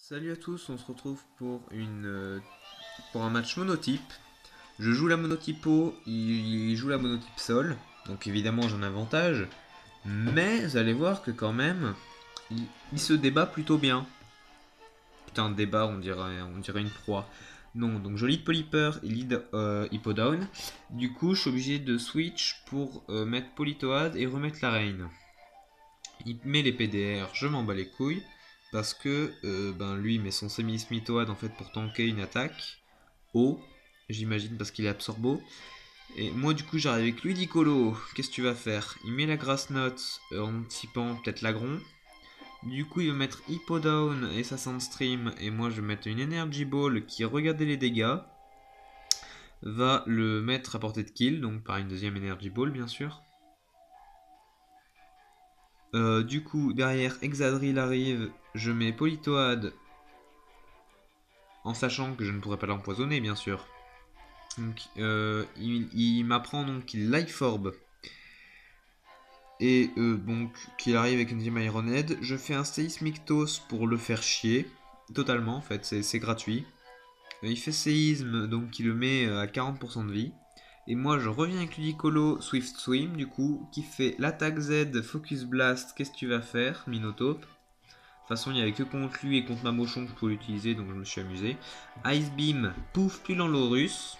Salut à tous, on se retrouve pour un match monotype. Je joue la monotypo, il joue la monotype sol, donc évidemment j'ai un avantage. Mais vous allez voir que quand même, il se débat plutôt bien. Putain, débat, on dirait une proie. Non, donc je lead Polyper et lead Hippodown. Du coup, je suis obligé de switch pour mettre Politoad et remettre la reine. Il met les PDR, je m'en bats les couilles. Parce que lui il met son semi-smitoad en fait pour tanker une attaque. Haut, j'imagine parce qu'il est absorbo. Et moi du coup j'arrive avec Ludicolo. Qu'est-ce que tu vas faire? Il met la grass note en anticipant peut-être l'agron. Du coup il va mettre Hippodown et sa Sandstream. Et moi je vais mettre une Energy Ball qui regardait les dégâts. Va le mettre à portée de kill, donc par une deuxième Energy Ball bien sûr. Du coup, derrière Exadrill arrive, je mets Politoad en sachant que je ne pourrais pas l'empoisonner, bien sûr. Donc, il m'apprend donc qu'il Life Orb et donc qu'il arrive avec une deuxième Iron Head. Je fais un Seismic Toss pour le faire chier, totalement en fait, c'est gratuit. Il fait séisme, donc il le met à 40% de vie. Et moi je reviens avec Ludicolo Swift Swim du coup, qui fait l'attaque Z, Focus Blast, qu'est-ce que tu vas faire, Minotaur? De toute façon, il n'y avait que contre lui et contre ma mochon que je pouvais l'utiliser, donc je me suis amusé. Ice Beam, pouf, plus lent l'Orus.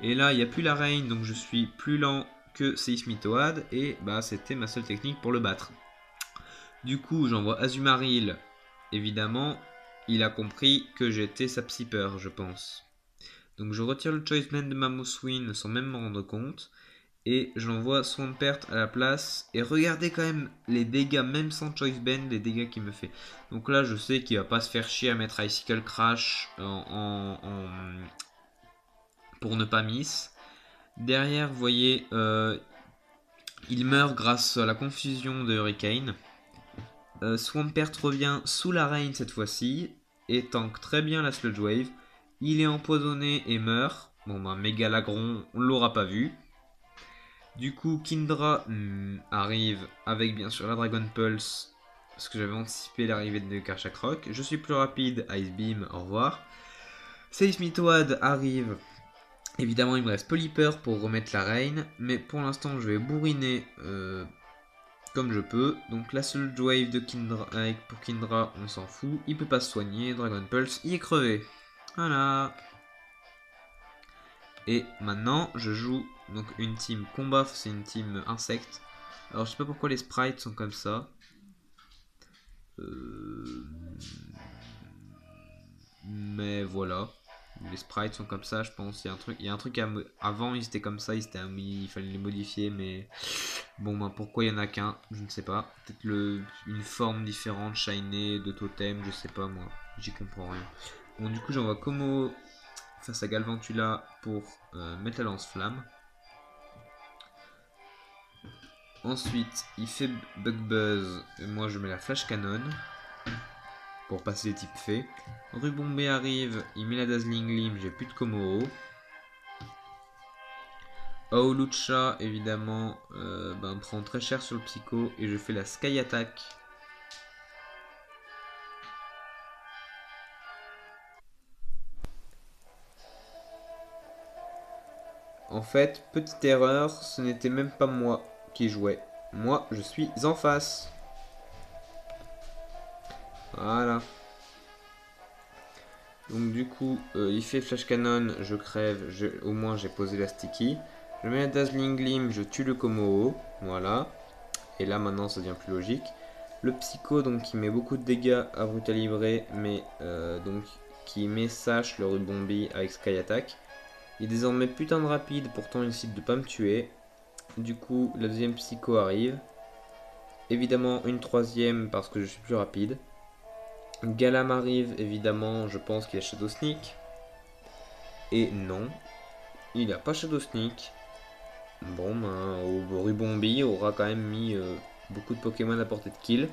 Et là, il n'y a plus la reine, donc je suis plus lent que Seismitoad. Et bah, c'était ma seule technique pour le battre. Du coup, j'envoie Azumarill. Évidemment, il a compris que j'étais sa Psyper, je pense. Donc je retire le Choice Band de ma Mamoswine sans même m'en rendre compte. Et j'envoie Swampert à la place. Et regardez quand même les dégâts, même sans Choice Band, les dégâts qu'il me fait. Donc là, je sais qu'il va pas se faire chier à mettre Icicle Crash pour ne pas miss. Derrière, vous voyez, il meurt grâce à la confusion de Hurricane. Swampert revient sous la reine cette fois-ci. Et tank très bien la Sludge Wave. Il est empoisonné et meurt. Bon bah, Mégalagron, on l'aura pas vu. Du coup, Kindra arrive avec bien sûr la Dragon Pulse, parce que j'avais anticipé l'arrivée de Karchakroc. Je suis plus rapide, Ice Beam, au revoir. Seismitoad arrive. Évidemment, il me reste Polyper pour remettre la reine, mais pour l'instant, je vais bourriner comme je peux. Donc, la seule wave de Kindra, pour Kindra, on s'en fout. Il peut pas se soigner. Dragon Pulse, il est crevé. Voilà. Et maintenant, je joue donc une team combat, c'est une team insecte. Alors, je sais pas pourquoi les sprites sont comme ça. Mais voilà. Les sprites sont comme ça, je pense. Il y a un truc avant, ils étaient comme ça, il fallait les modifier, mais bon, ben, pourquoi il y en a qu'un, je ne sais pas. Peut-être une forme différente, shiny, de totem, je sais pas moi. J'y comprends rien. Bon, du coup, j'envoie Como face à Galvantula pour mettre la lance-flamme. Ensuite, il fait Bug Buzz. Et moi, je mets la Flash Cannon pour passer les types faits. Rubombé arrive, il met la Dazzling Gleam, j'ai plus de Komoro. Aolucha, évidemment, prend très cher sur le Psycho et je fais la Sky Attack. En fait, petite erreur, ce n'était même pas moi qui jouais. Moi, je suis en face. Voilà. Donc du coup, il fait Flash Cannon, je crève, au moins j'ai posé la Sticky. Je mets la Dazzling Gleam, je tue le Komoro. Voilà. Et là maintenant ça devient plus logique. Le Psycho donc qui met beaucoup de dégâts à Brutalibrer, mais donc qui met Sash le Rubombi avec Sky Attack. Il est désormais putain de rapide, pourtant il décide de pas me tuer. Du coup la deuxième Psycho arrive. Évidemment une troisième parce que je suis plus rapide. Galam arrive, évidemment je pense qu'il a Shadow Sneak. Et non, il n'a pas Shadow Sneak. Bon ben, Rubombi aura quand même mis beaucoup de Pokémon à portée de kill.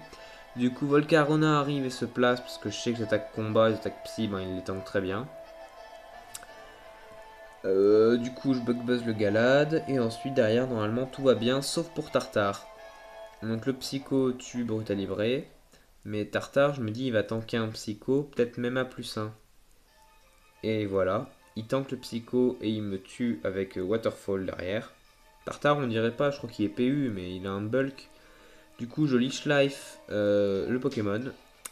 Du coup, Volcarona arrive et se place parce que je sais que j'attaque combat, j'attaque psy, ben, il les tank très bien. Du coup, je bug buzz le Galad et ensuite derrière, normalement tout va bien sauf pour Tartare. Donc le Psycho tue Brutalibré, Mais Tartare, je me dis, il va tanker un psycho, peut-être même à +1. Et voilà, il tank le psycho et il me tue avec Waterfall derrière. Tartare, on dirait pas, je crois qu'il est PU, mais il a un bulk. Du coup, je leash life le Pokémon.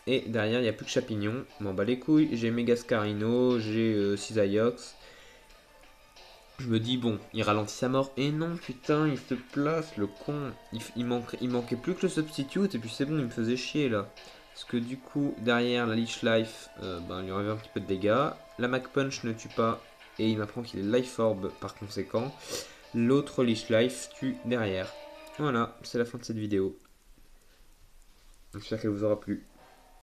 Et derrière, il n'y a plus que Chapignon. M'en bats les couilles. J'ai Megascarino, j'ai Cisaiox. Je me dis, bon, il ralentit sa mort. Et non, putain, il se place, le con. Il manquait plus que le substitute. Et puis c'est bon, il me faisait chier là. Parce que du coup, derrière la leash life, il lui enlève un petit peu de dégâts. La Mac Punch ne tue pas. Et il m'apprend qu'il est Life Orb par conséquent. L'autre leash life tue derrière. Voilà, c'est la fin de cette vidéo. J'espère qu'elle vous aura plu.